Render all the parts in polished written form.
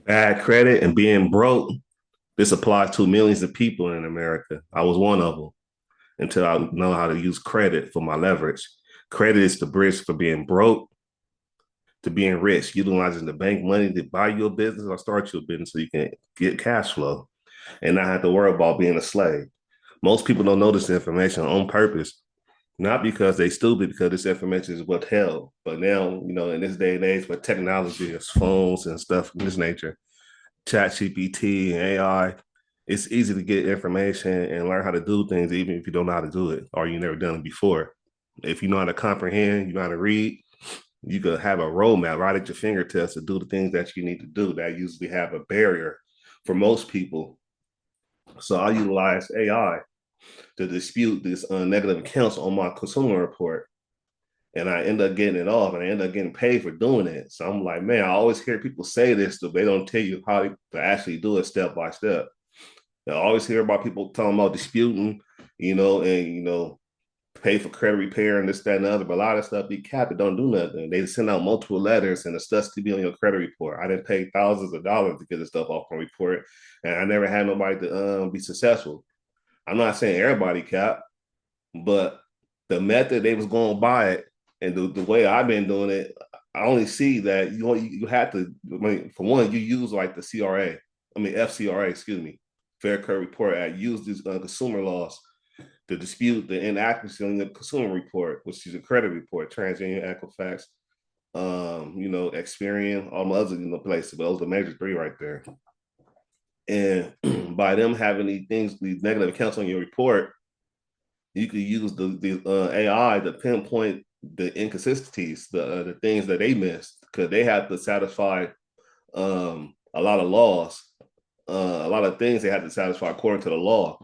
Bad credit and being broke, this applies to millions of people in America. I was one of them until I know how to use credit for my leverage. Credit is the bridge for being broke to being rich, utilizing the bank money to buy your business or start your business so you can get cash flow and not have to worry about being a slave. Most people don't know this information on purpose, not because they stupid, because this information is withheld. But now, in this day and age, with technology, is phones and stuff of this nature, chat GPT and AI, it's easy to get information and learn how to do things, even if you don't know how to do it or you never done it before. If you know how to comprehend, you know how to read, you could have a roadmap right at your fingertips to do the things that you need to do that usually have a barrier for most people. So I utilize AI to dispute this negative accounts on my consumer report. And I end up getting it off and I end up getting paid for doing it. So I'm like, man, I always hear people say this, but they don't tell you how to actually do it step by step. I always hear about people talking about disputing, and pay for credit repair and this, that, and the other. But a lot of stuff be capped. It don't do nothing. They send out multiple letters and the stuff to be on your credit report. I didn't pay thousands of dollars to get the stuff off my report, and I never had nobody to be successful. I'm not saying everybody cap, but the method they was going by it and the way I've been doing it, I only see that you have to. I mean, for one, you use like the CRA. I mean FCRA, excuse me, Fair Credit Report Act. Use these consumer laws to dispute the inaccuracy on the consumer report, which is a credit report, TransUnion, Equifax, Experian, all my other places. But those are the major three right there. And by them having these things, these negative accounts on your report, you could use the AI to pinpoint the inconsistencies, the things that they missed, because they have to satisfy a lot of laws, a lot of things they have to satisfy according to the law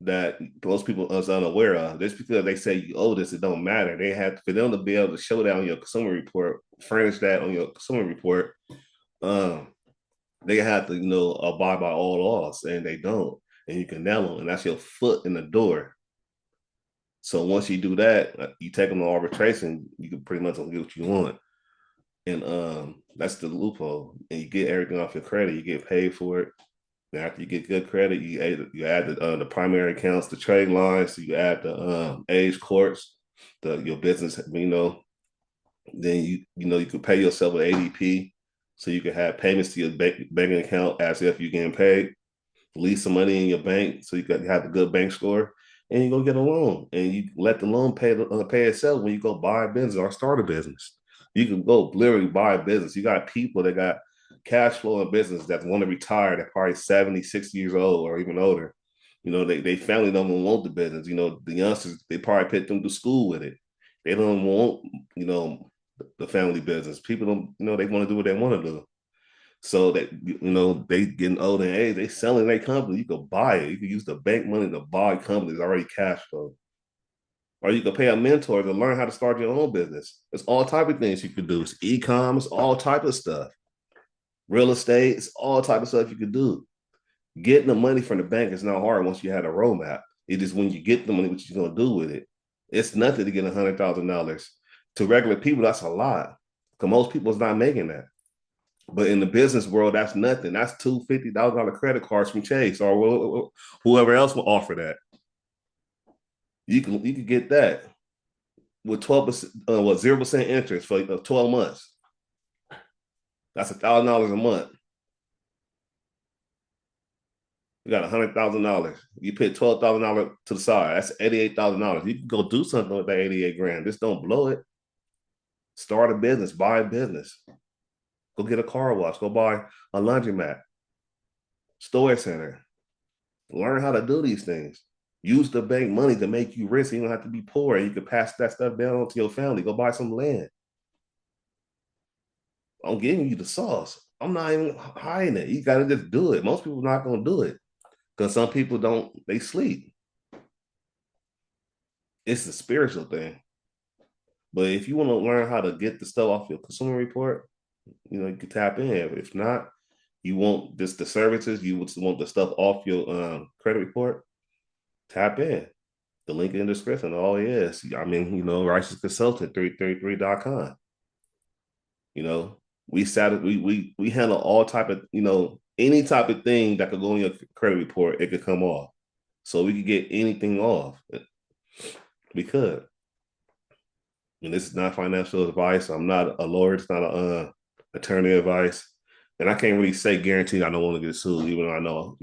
that most people are unaware of. Just because they say you owe this, it don't matter. They have for them to be able to show that on your consumer report, furnish that on your consumer report. Um, they have to, abide by all laws, and they don't. And you can nail them, and that's your foot in the door. So once you do that, you take them to arbitration, you can pretty much get what you want. And that's the loophole. And you get everything off your credit. You get paid for it. And after you get good credit, you add the primary accounts, the trade lines. So you add the age courts, your business. Then you can pay yourself with ADP, so you can have payments to your banking account as if you're getting paid. Leave some money in your bank so you can have a good bank score, and you go get a loan, and you let the loan pay itself when you go buy a business or start a business. You can go literally buy a business. You got people that got cash flow in business that want to retire. They're probably 70, 60 years old or even older. They family don't want the business. The youngsters, they probably put them to school with it. They don't want, the family business. People don't, they want to do what they want to do. So that they getting old in age, they selling their company. You could buy it. You could use the bank money to buy companies already cash flow. Or you could pay a mentor to learn how to start your own business. There's all type of things you could do. It's e-commerce, all type of stuff. Real estate, it's all type of stuff you could do. Getting the money from the bank is not hard once you had a roadmap. It is when you get the money, what you're gonna do with it. It's nothing to get $100,000. To regular people, that's a lot. Because most people's not making that. But in the business world, that's nothing. That's $250,000 credit cards from Chase or whoever else will offer that. You can get that with 12%, 0% interest for 12 months. That's $1,000 a month. You got $100,000. You put $12,000 to the side. That's $88,000. You can go do something with that 88 grand. Just don't blow it. Start a business. Buy a business. Go get a car wash. Go buy a laundromat. Store center. Learn how to do these things. Use the bank money to make you rich. So you don't have to be poor. You can pass that stuff down to your family. Go buy some land. I'm giving you the sauce. I'm not even hiding it. You got to just do it. Most people are not going to do it because some people don't. They sleep. It's a spiritual thing. But if you want to learn how to get the stuff off your consumer report, you can tap in. If not, you want just the services. You want the stuff off your credit report. Tap in. The link in the description. All it is. I mean, righteous consultant 333.com. You know, We handle all type of, any type of thing that could go in your credit report, it could come off. So we could get anything off. We could. And this is not financial advice. I'm not a lawyer. It's not a attorney advice. And I can't really say guarantee I don't want to get sued, even though I know,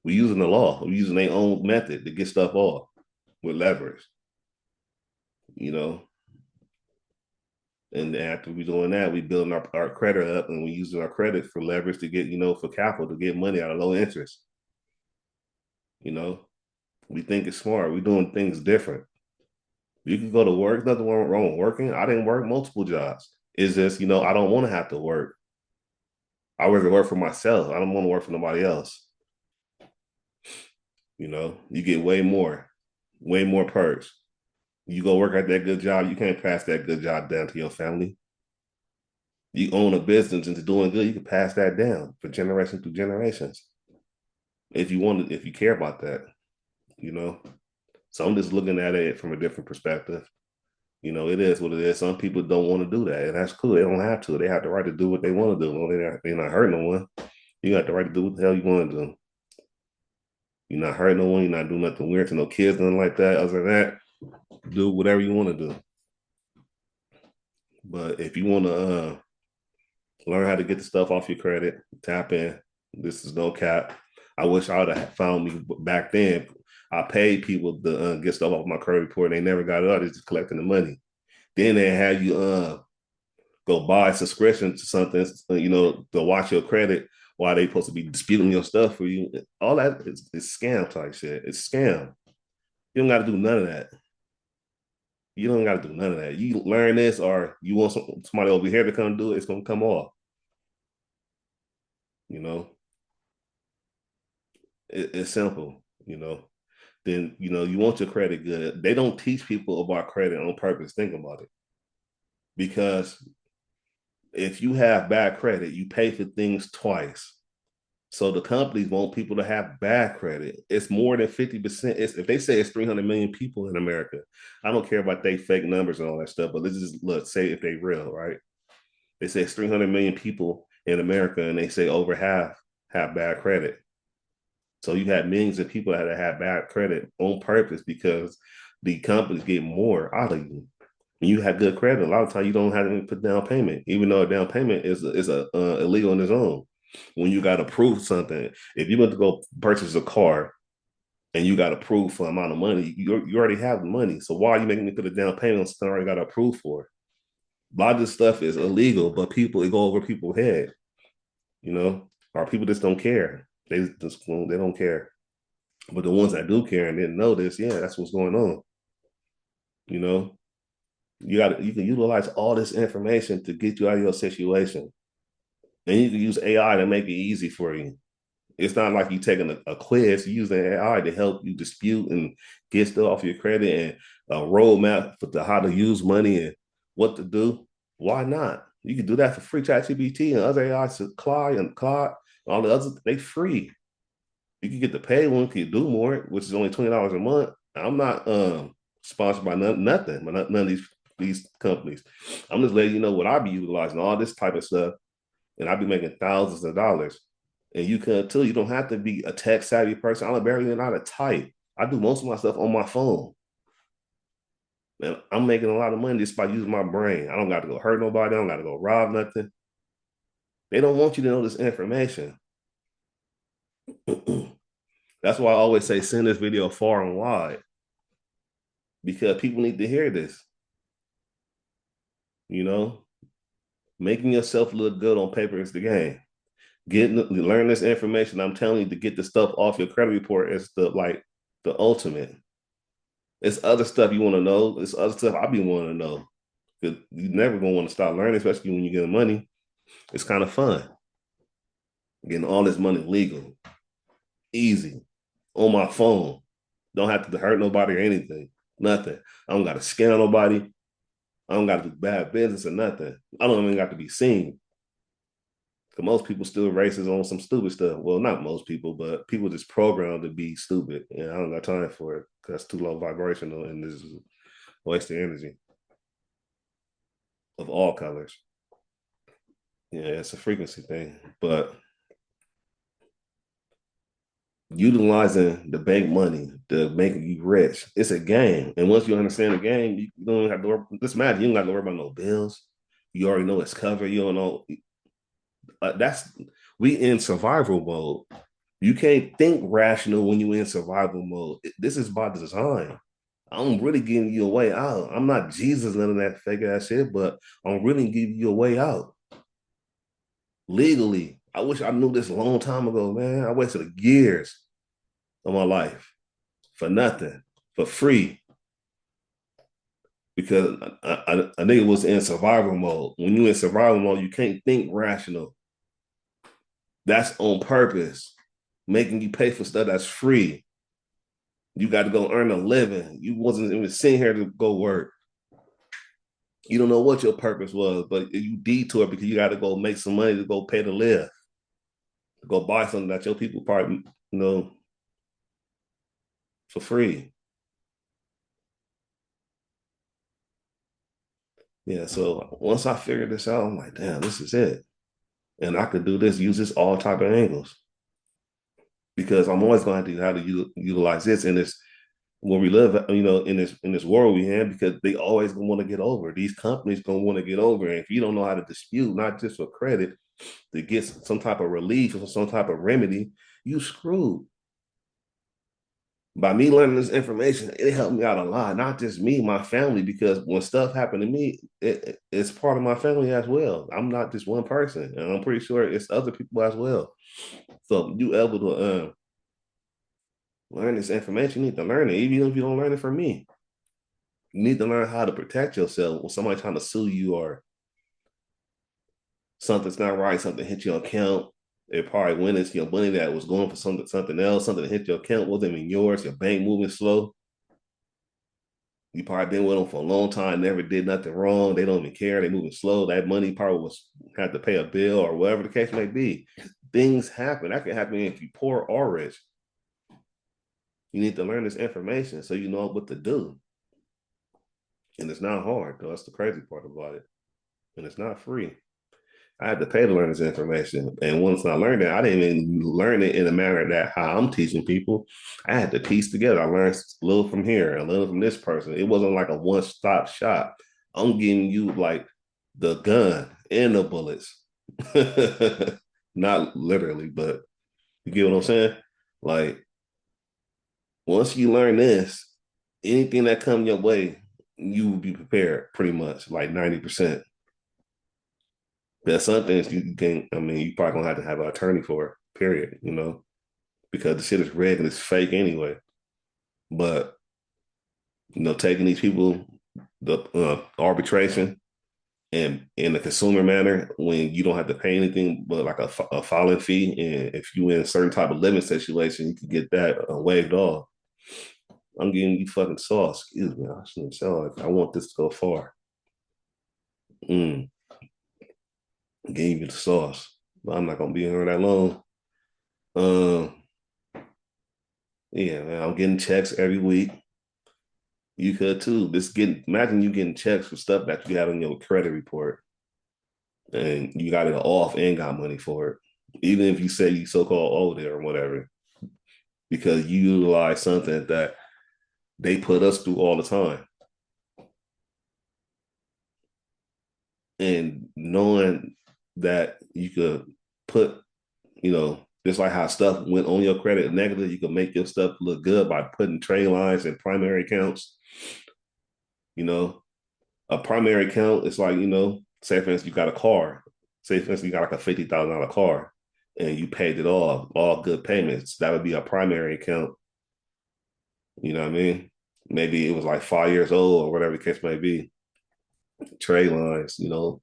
we're using the law. We're using their own method to get stuff off with leverage, you know. And after we doing that, we building our credit up, and we using our credit for leverage to get, for capital to get money out of low interest. You know, we think it's smart. We're doing things different. You can go to work. Nothing wrong with working. I didn't work multiple jobs. It's just, I don't want to have to work. I rather work for myself. I don't want to work for nobody else. You get way more perks. You go work at that good job, you can't pass that good job down to your family. You own a business and it's doing good, you can pass that down for generation through generations. If you care about that, you know. So I'm just looking at it from a different perspective. It is what it is. Some people don't want to do that, and that's cool. They don't have to. They have the right to do what they want to do. They're not hurting no one. You got the right to do what the hell you want to do. You're not hurting no one. You're not doing nothing weird to no kids, nothing like that. Other than that, do whatever you want to do. But if you want to learn how to get the stuff off your credit, tap in. This is no cap. I wish I would have found me back then. I paid people to get stuff off my credit report, and they never got it out. They just collecting the money. Then they had you go buy a subscription to something, to watch your credit while they supposed to be disputing your stuff for you. All that is scam type shit. It's scam. You don't got to do none of that. You don't got to do none of that. You learn this, or you want somebody over here to come do it, it's going to come off. You know, it's simple. Then you want your credit good. They don't teach people about credit on purpose. Think about it, because if you have bad credit, you pay for things twice. So the companies want people to have bad credit. It's more than 50%. If they say it's 300 million people in America, I don't care about they fake numbers and all that stuff, but let's say if they real, right? They say it's 300 million people in America, and they say over half have bad credit. So you had millions of people that had bad credit on purpose because the companies get more out of you. When you have good credit, a lot of times you don't have to put down payment, even though a down payment is illegal on its own. When you got to prove something, if you went to go purchase a car and you got approved for amount of money, you already have the money. So why are you making me put a down payment on something I already got approved for? A lot of this stuff is illegal, but it go over people's head, or people just don't care. They don't care. But the ones that do care and didn't know this, yeah, that's what's going on. You know, you can utilize all this information to get you out of your situation. And you can use AI to make it easy for you. It's not like you taking a quiz. You use the AI to help you dispute and get stuff off your credit, and a roadmap for how to use money and what to do. Why not? You can do that for free. ChatGPT and other AI, Claude, all the others, they free. You can get the paid one, can do more, which is only $20 a month. I'm not sponsored by nothing, but none of these companies. I'm just letting you know what I be utilizing, all this type of stuff, and I be making thousands of dollars. And you can too. You don't have to be a tech savvy person. I'm barely not a type. I do most of my stuff on my phone. And I'm making a lot of money just by using my brain. I don't got to go hurt nobody. I don't got to go rob nothing. They don't want you to know this information. That's why I always say send this video far and wide, because people need to hear this. Making yourself look good on paper is the game. Learn this information. I'm telling you, to get the stuff off your credit report is the ultimate. It's other stuff you want to know. It's other stuff I be wanting to know. Because you never gonna want to stop learning, especially when you get money. It's kind of fun. Getting all this money legal, easy, on my phone. Don't have to hurt nobody or anything. Nothing. I don't got to scam nobody. I don't got to do bad business or nothing. I don't even got to be seen. Because most people still racist on some stupid stuff. Well, not most people, but people just programmed to be stupid. And I don't got time for it because it's too low vibrational, and this is wasting energy of all colors. Yeah, it's a frequency thing. But utilizing the bank money to make you rich, it's a game. And once you understand the game, you don't have to worry. This matter, you don't have to worry about no bills. You already know it's covered. You don't know that's we in survival mode. You can't think rational when you in survival mode. This is by design. I'm really giving you a way out. I'm not Jesus, none of that fake ass shit, but I'm really giving you a way out legally. I wish I knew this a long time ago, man. I wasted years of my life for nothing, for free, because a nigga was in survival mode. When you in survival mode, you can't think rational. That's on purpose, making you pay for stuff that's free. You got to go earn a living. You wasn't even sitting here to go work. You don't know what your purpose was, but you detour because you got to go make some money to go pay to live, to go buy something that your people probably for free. Yeah. So once I figured this out, I'm like, damn, this is it, and I could do this, use this all type of angles because I'm always going to have to utilize this in this when we live, in this world we have, because they always gonna want to get over. These companies gonna want to get over, and if you don't know how to dispute, not just for credit, to get some type of relief or some type of remedy, you screwed. By me learning this information, it helped me out a lot. Not just me, my family, because when stuff happened to me, it's part of my family as well. I'm not just one person, and I'm pretty sure it's other people as well. So you able to learn this information, you need to learn it, even if you don't learn it from me. You need to learn how to protect yourself when somebody trying to sue you or something's not right, something hit your account. It probably went into your money that was going for something else, something that hit your account wasn't even yours, your bank moving slow. You probably been with them for a long time, never did nothing wrong. They don't even care. They moving slow. That money probably was had to pay a bill or whatever the case may be. Things happen. That can happen if you poor or rich. You need to learn this information so you know what to do. And it's not hard, though. That's the crazy part about it. And it's not free. I had to pay to learn this information. And once I learned it, I didn't even learn it in a manner that how I'm teaching people. I had to piece together. I learned a little from here, a little from this person. It wasn't like a one-stop shop. I'm giving you like the gun and the bullets. Not literally, but you get what I'm saying? Like once you learn this, anything that comes your way, you will be prepared pretty much, like 90%. There's some things you can, I mean, you probably gonna have to have an attorney for it, period, because the shit is rigged and it's fake anyway. But, taking these people, the arbitration and in the consumer manner, when you don't have to pay anything but like a filing fee, and if you in a certain type of living situation, you can get that waived off. I'm giving you fucking sauce. Excuse me, I shouldn't sell it. I want this to go far. Mm, gave you the sauce, but I'm not gonna be here that long. Um, yeah, man, I'm getting checks every week. You could too. Imagine you getting checks for stuff that you have in your credit report, and you got it off and got money for it, even if you say you so-called owe it or whatever, because you utilize something that they put us through all the time. And knowing that you could put, just like how stuff went on your credit negative, you can make your stuff look good by putting trade lines and primary accounts. You know, a primary account is like, say for instance, you got a car. Say for instance, you got like a $50,000 car and you paid it all good payments. That would be a primary account. You know what I mean? Maybe it was like 5 years old or whatever the case may be. Trade lines, you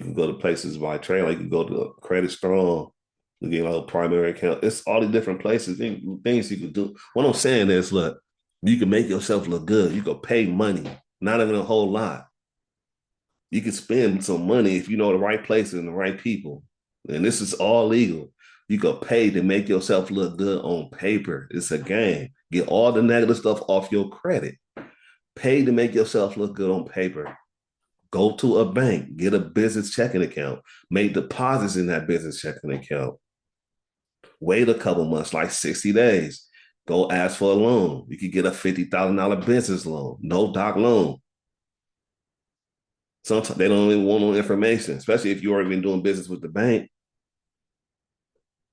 can go to places by trade line. You can go to Credit Strong, you get a primary account. It's all the different places, things you can do. What I'm saying is, look, you can make yourself look good. You can pay money, not even a whole lot. You can spend some money if you know the right places and the right people. And this is all legal. You can pay to make yourself look good on paper. It's a game. Get all the negative stuff off your credit. Pay to make yourself look good on paper. Go to a bank, get a business checking account, make deposits in that business checking account. Wait a couple months, like 60 days. Go ask for a loan. You could get a $50,000 business loan, no doc loan. Sometimes they don't even want no information, especially if you already been doing business with the bank.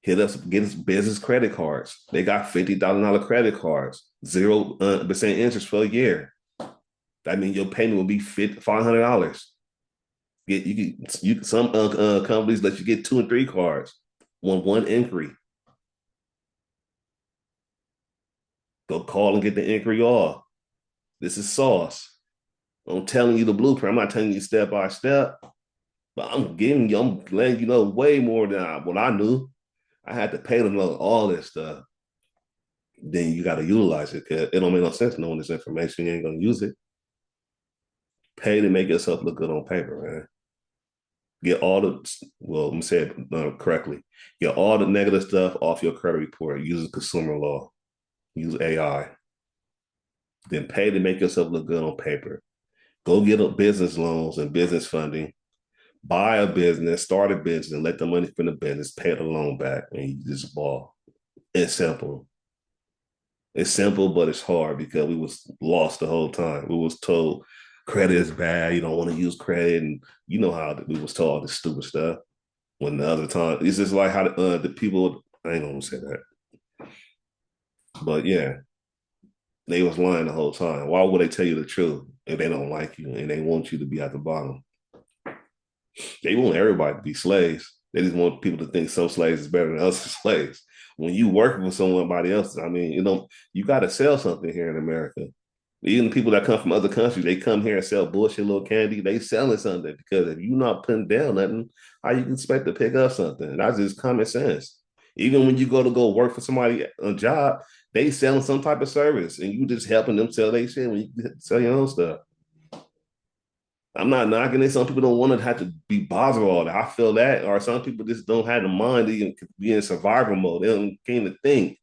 Hit us, get us business credit cards. They got $50,000 credit cards, 0% interest for a year. That means your payment will be $500. You some companies let you get 2 and 3 cards, one inquiry. Go call and get the inquiry off. This is sauce. I'm telling you the blueprint. I'm not telling you step by step, but I'm letting you know way more than what I knew. I had to pay them all this stuff. Then you got to utilize it because it don't make no sense knowing this information. You ain't gonna use it. Pay to make yourself look good on paper, man. Get all let me say it correctly. Get all the negative stuff off your credit report. Use consumer law. Use AI. Then pay to make yourself look good on paper. Go get a business loans and business funding. Buy a business, start a business, and let the money from the business pay the loan back, and you just ball. It's simple. It's simple, but it's hard because we was lost the whole time. We was told credit is bad. You don't want to use credit, and you know how we was told all this stupid stuff. When the other time, it's just like how the people. I ain't gonna say that, but yeah, they was lying the whole time. Why would they tell you the truth if they don't like you and they want you to be at the bottom? They want everybody to be slaves. They just want people to think some slaves is better than other slaves. When you working with somebody else, I mean, you got to sell something here in America. Even people that come from other countries, they come here and sell bullshit little candy. They selling something because if you're not putting down nothing, how you expect to pick up something? And that's just common sense. Even when you go work for somebody a job, they selling some type of service, and you just helping them sell their shit when you sell your own stuff. I'm not knocking it. Some people don't want to have to be bothered with all that. I feel that, or some people just don't have the mind to even be in survival mode. They don't can't even think.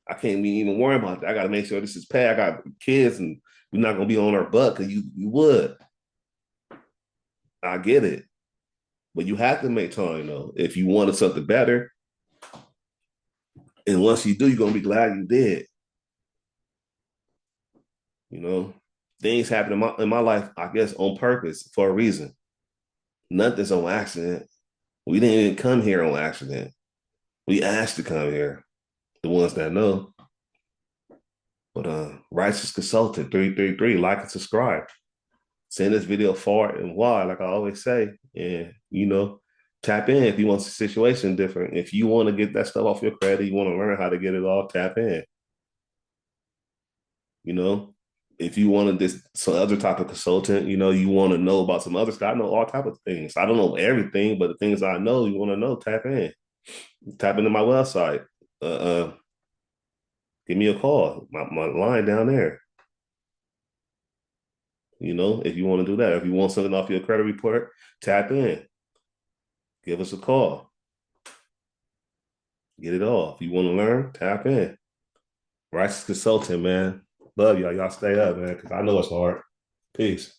I can't be even worry about that. I got to make sure this is paid. I got kids, and we're not gonna be on our butt because you would. I get it, but you have to make time though. If you wanted something better, and once you do, you're gonna be glad you did. You know, things happen in my life, I guess, on purpose for a reason. Nothing's on accident. We didn't even come here on accident. We asked to come here. The ones that know. But Righteous Consultant 333, like and subscribe. Send this video far and wide, like I always say. And tap in if you want the situation different. If you want to get that stuff off your credit, you want to learn how to get it off, tap in. You know, if you wanted this some other type of consultant, you want to know about some other stuff. I know all type of things. I don't know everything, but the things I know, you want to know, tap in. Tap into my website. Give me a call. My line down there. If you want to do that. If you want something off your credit report, tap in. Give us a call. Get it off. If you want to learn, tap in. Righteous Consultant, man. Love y'all. Y'all stay up, man, because I know it's hard. Peace.